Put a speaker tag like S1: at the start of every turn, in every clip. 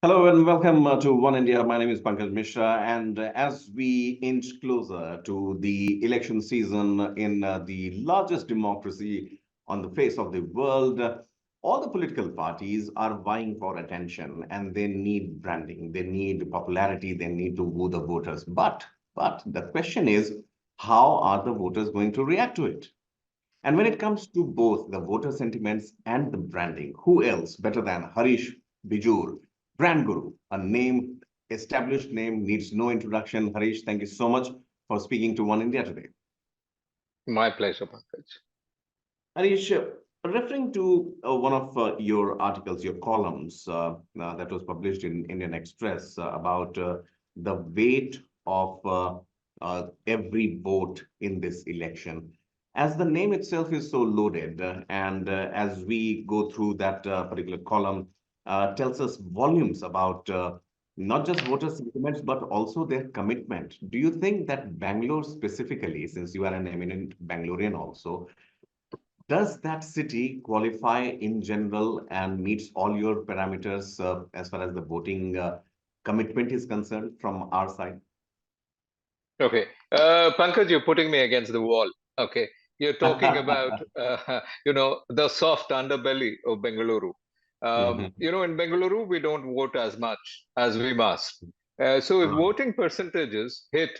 S1: Hello and welcome to One India. My name is Pankaj Mishra, and as we inch closer to the election season in the largest democracy on the face of the world, all the political parties are vying for attention, and they need branding, they need popularity, they need to woo the voters. But the question is, how are the voters going to react to it? And when it comes to both the voter sentiments and the branding, who else better than Harish, Bijoor, brand guru, a name, established name, needs no introduction. Harish, thank you so much for speaking to One India today.
S2: My pleasure, Pankaj.
S1: Harish, referring to one of your articles, your columns that was published in Indian Express about the weight of every vote in this election. As the name itself is so loaded, and as we go through that particular column, tells us volumes about not just voter sentiments, but also their commitment. Do you think that Bangalore specifically, since you are an eminent Bangalorean also, does that city qualify in general and meets all your parameters as far as the voting commitment is concerned from our side?
S2: Okay, Pankaj, you're putting me against the wall. Okay, you're talking about the soft underbelly of Bengaluru.
S1: Mhm.
S2: In Bengaluru, we don't vote as much as we must. So if
S1: Right.
S2: voting percentages hit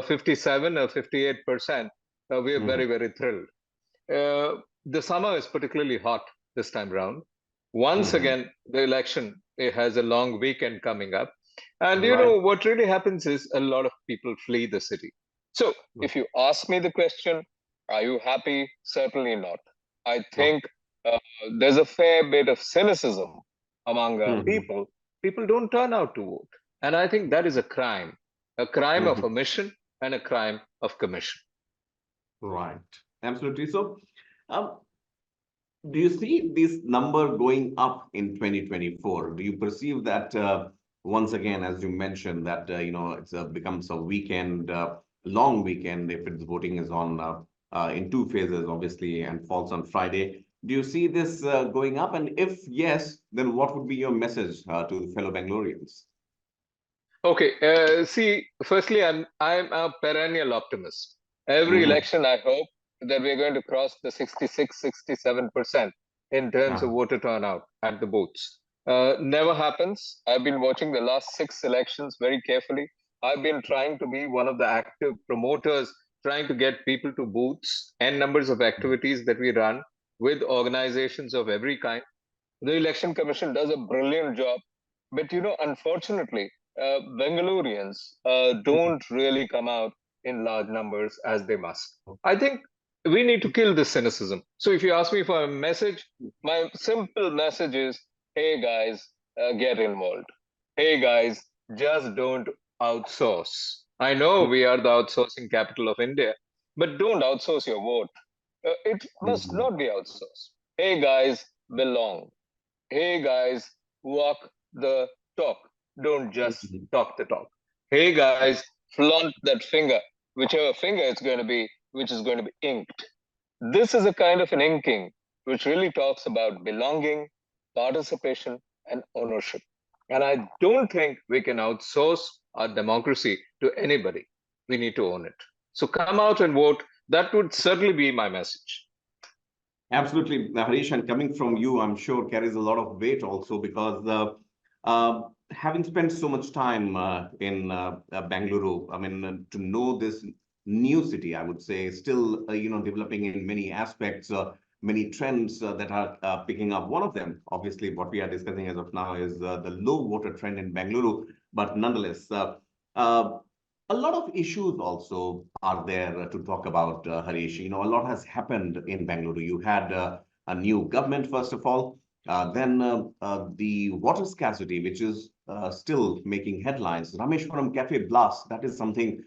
S2: 57 or 58%, we are
S1: Mhm.
S2: very, very thrilled. The summer is particularly hot this time round. Once
S1: Mhm.
S2: again, the election it has a long weekend coming up. And
S1: Right.
S2: what really happens is a lot of people flee the city. So
S1: Right.
S2: if you ask me the question, are you happy? Certainly not. I
S1: Okay.
S2: think there's a fair bit of cynicism among
S1: Mhm.
S2: people. People don't turn out to vote. And I think that is a crime of
S1: Mhm.
S2: omission and a crime of commission.
S1: Right. Absolutely. So, um, do you see this number going up in 2024? Do you perceive that once again, as you mentioned, that it's becomes a weekend, long weekend if its voting is on in two phases, obviously, and falls on Friday? Do you see this going up? And if yes, then what would be your message to the fellow Bangaloreans?
S2: Okay, see, firstly, I'm a perennial optimist. Every
S1: Mm-hmm.
S2: election, I hope that we're going to cross the 66, 67% in terms of voter turnout at the booths. Never happens. I've been watching the last six elections very carefully. I've been trying to be one of the active promoters, trying to get people to booths and numbers of activities that we run with organizations of every kind. The election commission does a brilliant job, but unfortunately, Bengalureans don't really come out in large numbers as they must. I think we need to kill this cynicism. So if you ask me for a message, my simple message is, hey guys, get involved. Hey guys, just don't outsource. I know we are the outsourcing capital of India, but don't outsource your vote. It must
S1: Mhm.
S2: not be outsourced. Hey guys, belong. Hey guys, walk the talk. Don't just
S1: Mhm.
S2: talk the talk. Hey guys, flaunt that finger, whichever finger it's going to be, which is going to be inked. This is a kind of an inking which really talks about belonging, participation, and ownership. And I don't think we can outsource our democracy to anybody. We need to own it. So come out and vote. That would certainly be my message.
S1: Absolutely, Harish, and coming from you, I'm sure carries a lot of weight also because having spent so much time in Bengaluru, I mean, to know this new city, I would say, still developing in many aspects, many trends that are picking up. One of them, obviously, what we are discussing as of now is the low water trend in Bengaluru, but nonetheless. Uh, a lot of issues also are there to talk about, Harish. A lot has happened in Bangalore. You had a new government, first of all, then the water scarcity, which is still making headlines. Rameshwaram Cafe blast, that is something.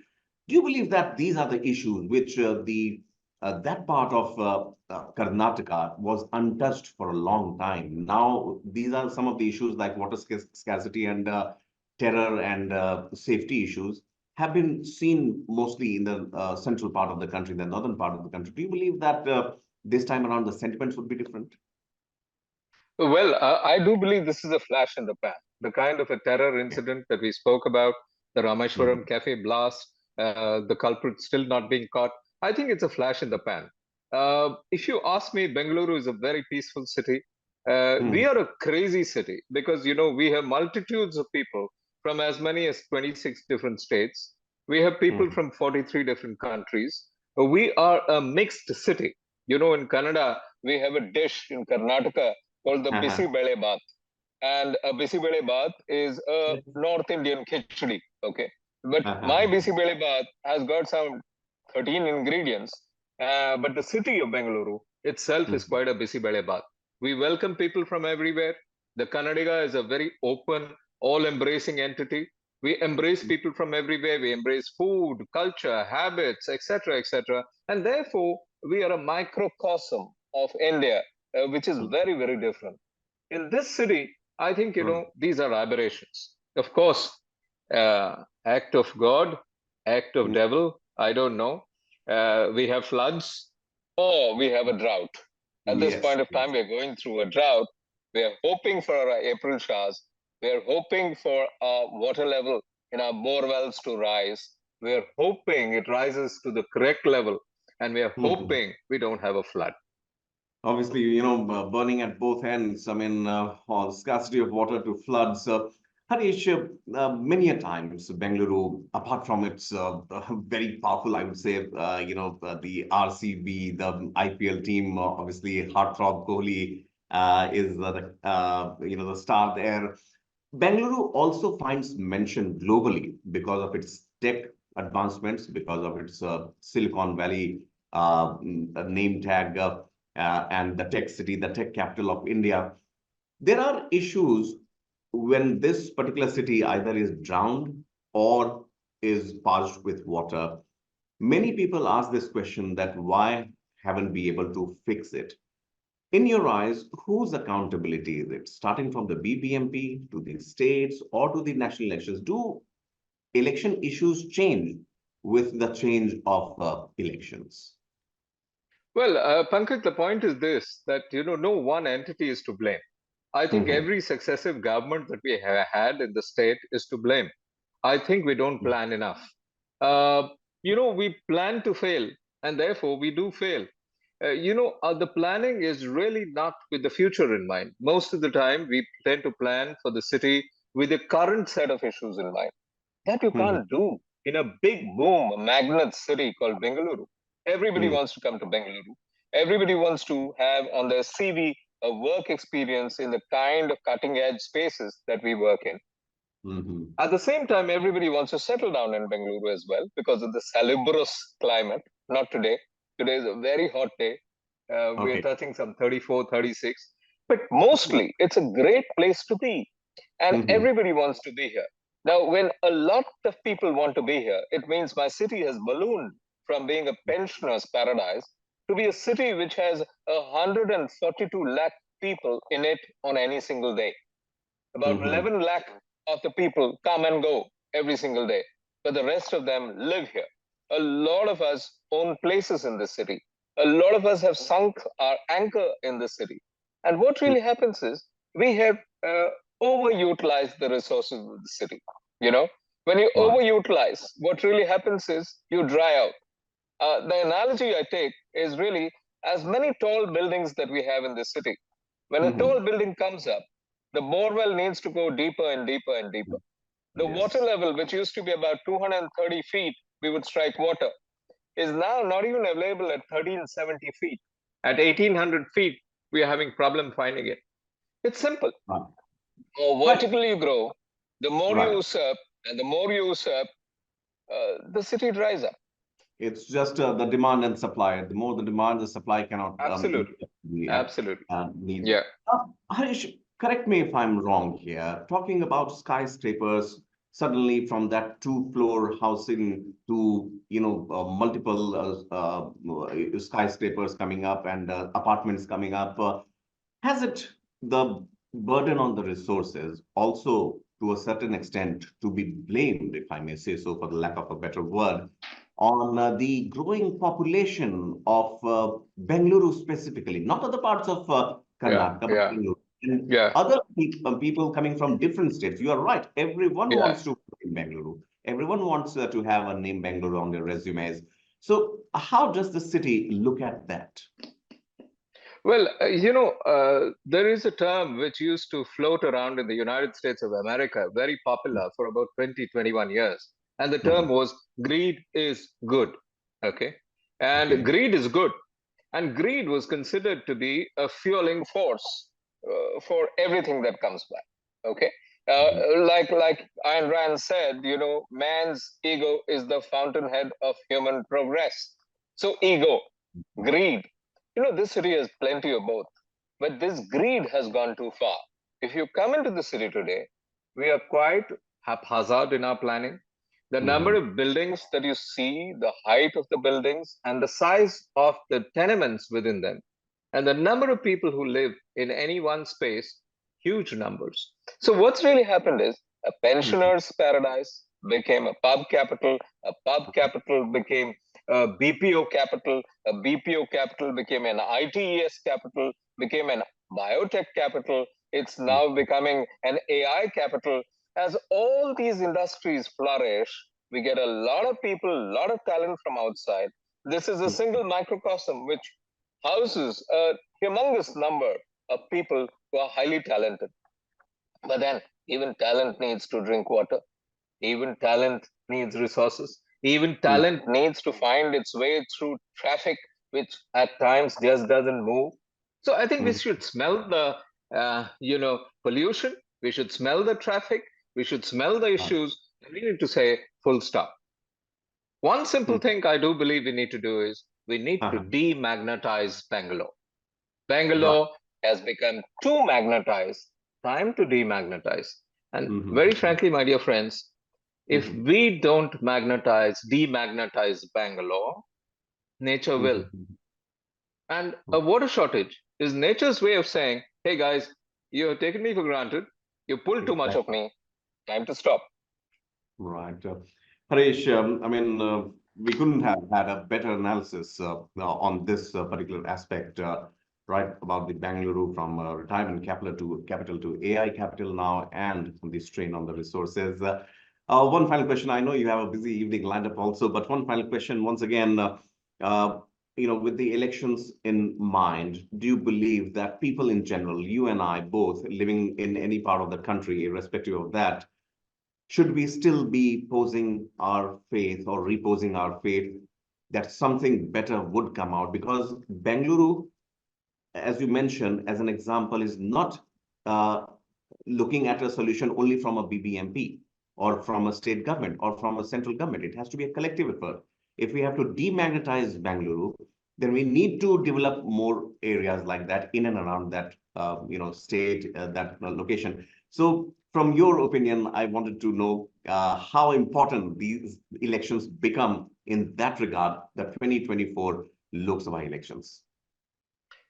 S1: Do you believe that these are the issues which the that part of Karnataka was untouched for a long time? Now, these are some of the issues like water scarcity and terror and safety issues have been seen mostly in the central part of the country, the northern part of the country. Do you believe that this time around the sentiments would be different?
S2: Well, I do believe this is a flash in the pan. the kind of a terror incident that we spoke about, the Rameshwaram cafe blast, the culprit still not being caught, I think it's a flash in the pan. If you ask me, Bengaluru is a very peaceful city. We are a crazy city because, we have multitudes of people from as many as 26 different states. We have people from 43 different countries. We are a mixed city. In Canada, we have a dish in Karnataka called the Bisi Bele Bath. And a Bisi Bele Bath is a North Indian khichdi, okay? But my Bisi Bele Bath has got some 13 ingredients. But the city of Bengaluru itself is quite a Bisi Bele Bath. We welcome people from everywhere. The Kannadiga is a very open, all-embracing entity. We embrace people from everywhere. We embrace food, culture, habits, etc., etc. And therefore, we are a microcosm of India, which is very, very different. In this city, I think, these are aberrations. Of course, act of God, act of devil, I don't know. We have floods or we have a drought. At this point of time, we're going through a drought. We are hoping for our April showers. We are hoping for our water level in our bore wells to rise. We are hoping it rises to the correct level. And we are hoping we don't have a flood.
S1: Obviously, burning at both ends. I mean, scarcity of water to floods. Harish, many a times, Bengaluru, apart from its very powerful, I would say, the RCB, the IPL team, obviously, Heartthrob Kohli is the star there. Bengaluru also finds mention globally because of its tech advancements, because of its Silicon Valley name tag, and the tech city, the tech capital of India. There are issues when this particular city either is drowned or is parched with water. Many people ask this question that why haven't we able to fix it? In your eyes, whose accountability is it? Starting from the BBMP to the states or to the national elections, do election issues change with the change of elections?
S2: Well, Pankaj, the point is this, that, no one entity is to blame. I think every successive government that we have had in the state is to blame. I think we don't plan enough. We plan to fail, and therefore we do fail. The planning is really not with the future in mind. Most of the time, we tend to plan for the city with the current set of issues in mind. That you can't do in a big boom, a magnet city called Bengaluru. Everybody wants to come to Bengaluru. Everybody wants to have on their CV a work experience in the kind of cutting edge spaces that we work in. At the same time, everybody wants to settle down in Bengaluru as well because of the salubrious climate. Not today. Today is a very hot day. We are touching some 34, 36. But mostly, it's a great place to be. And everybody wants to be here. Now, when a lot of people want to be here, it means my city has ballooned from being a pensioner's paradise to be a city which has 142 lakh people in it on any single day. About 11 lakh of the people come and go every single day, but the rest of them live here. A lot of us own places in the city. A lot of us have sunk our anchor in the city. And what really happens is we have overutilize the resources of the city. When you overutilize, what really happens is you dry out. The analogy I take is really as many tall buildings that we have in the city. When a tall building comes up, the borewell needs to go deeper and deeper and deeper. The water level, which used to be about 230 feet, we would strike water, is now not even available at 1370 feet. At 1800 feet, we are having problem finding it. It's simple. The more vertically you grow, the more you usurp, and the more you usurp, the city dries up.
S1: It's just the demand and supply. The more the demand, the supply cannot.
S2: Absolutely. Absolutely.
S1: Yeah. Harish, correct me if I'm wrong here. Talking about skyscrapers, suddenly from that two-floor housing to multiple skyscrapers coming up and apartments coming up, has it the burden on the resources also to a certain extent to be blamed, if I may say so, for the lack of a better word, on the growing population of Bengaluru specifically, not other parts of Karnataka, but Bengaluru. And
S2: Yeah.
S1: other people coming from different states. You are right. Everyone
S2: Yeah.
S1: wants to work in Bengaluru. Everyone wants to have a name Bengaluru on their resumes. So how does the city look at that?
S2: Well, there is a term which used to float around in the United States of America, very popular for about 20, 21 years. And the term
S1: Mhm.
S2: was greed is good. Okay. And
S1: Okay.
S2: greed is good. And greed was considered to be a fueling force for everything that comes by. Okay.
S1: Mhm.
S2: Like Ayn Rand said, man's ego is the fountainhead of human progress. So ego, greed, this city has plenty of both, but this greed has gone too far. If you come into the city today, we are quite haphazard in our planning. The number
S1: Mhm.
S2: of buildings that you see, the height of the buildings, and the size of the tenements within them, and the number of people who live in any one space, huge numbers. So, what's really happened is a
S1: Mhm.
S2: pensioner's paradise became a pub capital became a BPO capital, a BPO capital became an ITES capital, became an biotech capital. It's now becoming an AI capital. As all these industries flourish, we get a lot of people, a lot of talent from outside. This is a single microcosm which houses a humongous number of people who are highly talented. But then, even talent needs to drink water. Even talent needs resources. Even
S1: Mhm.
S2: talent needs to find its way through traffic, which at times just doesn't move. So I think we
S1: Mhm.
S2: should smell the, pollution. We should smell the traffic. We should smell the
S1: Right.
S2: issues. And we need to say full stop. One simple
S1: Mhm.
S2: thing I do believe we need to do is we need to
S1: Uh-huh.
S2: demagnetize Bangalore.
S1: Right.
S2: Bangalore has become too magnetized. Time to demagnetize. And very
S1: Mhm.
S2: frankly, my dear friends, if
S1: Mhm.
S2: we don't demagnetize Bangalore, nature will.
S1: Mhm.
S2: And a water shortage is nature's way of saying, hey guys, you have taken me for granted. You pulled too much of
S1: Exactly.
S2: me. Time to stop.
S1: Right. Harish, I mean, we couldn't have had a better analysis on this particular aspect, right, about the Bengaluru from retirement capital to AI capital now, and the strain on the resources. One final question. I know you have a busy evening lined up also, but one final question. Once again, uh, with the elections in mind, do you believe that people in general, you and I both living in any part of the country, irrespective of that, should we still be posing our faith or reposing our faith that something better would come out? Because Bengaluru, as you mentioned, as an example, is not uh, looking at a solution only from a BBMP or from a state government or from a central government. It has to be a collective effort. If we have to demagnetize Bengaluru, then we need to develop more areas like that in and around that state, that location. So, from your opinion, I wanted to know how important these elections become in that regard, the 2024 Lok Sabha elections.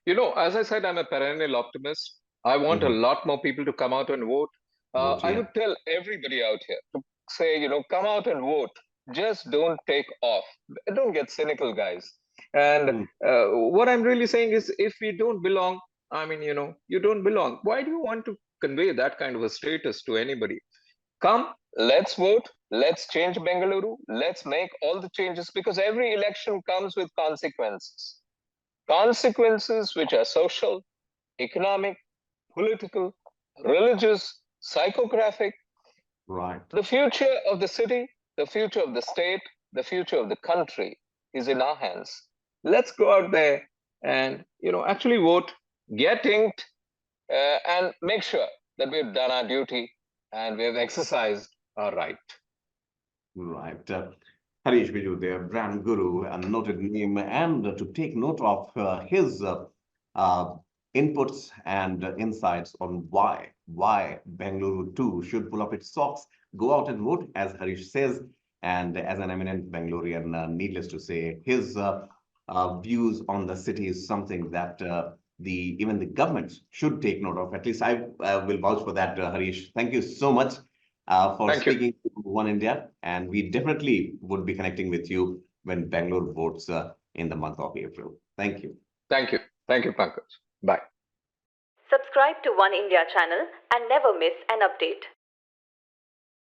S2: As I said, I'm a perennial optimist. I want a
S1: Mhm.
S2: lot more people to come out and vote.
S1: Vote,
S2: I
S1: yeah.
S2: would tell everybody out here to say, come out and vote. Just don't take off. Don't get cynical, guys. And
S1: Mm.
S2: what I'm really saying is, if we don't belong, I mean, you don't belong. Why do you want to convey that kind of a status to anybody? Come, let's vote. Let's change Bengaluru. Let's make all the changes because every election comes with consequences. Consequences which are social, economic, political, religious, psychographic.
S1: Right.
S2: The future of the city, the future of the state, the future of the country is in our hands. Let's go out there and actually vote, get inked, and make sure that we've done our duty and we have exercised our right.
S1: Right. Harish Bijoor, their brand guru, a noted name, and to take note of his uh, inputs and insights on why Bengaluru too should pull up its socks, go out and vote, as Harish says, and as an eminent Bengalurian, needless to say, his views on the city is something that the even the government should take note of. At least I will vouch for that, Harish. Thank you so much for
S2: Thank you.
S1: speaking to Oneindia, and we definitely would be connecting with you when Bangalore votes in the month of April. Thank you.
S2: Thank you. Thank you, Pankaj. Bye.
S3: Subscribe to One India channel and never miss an update.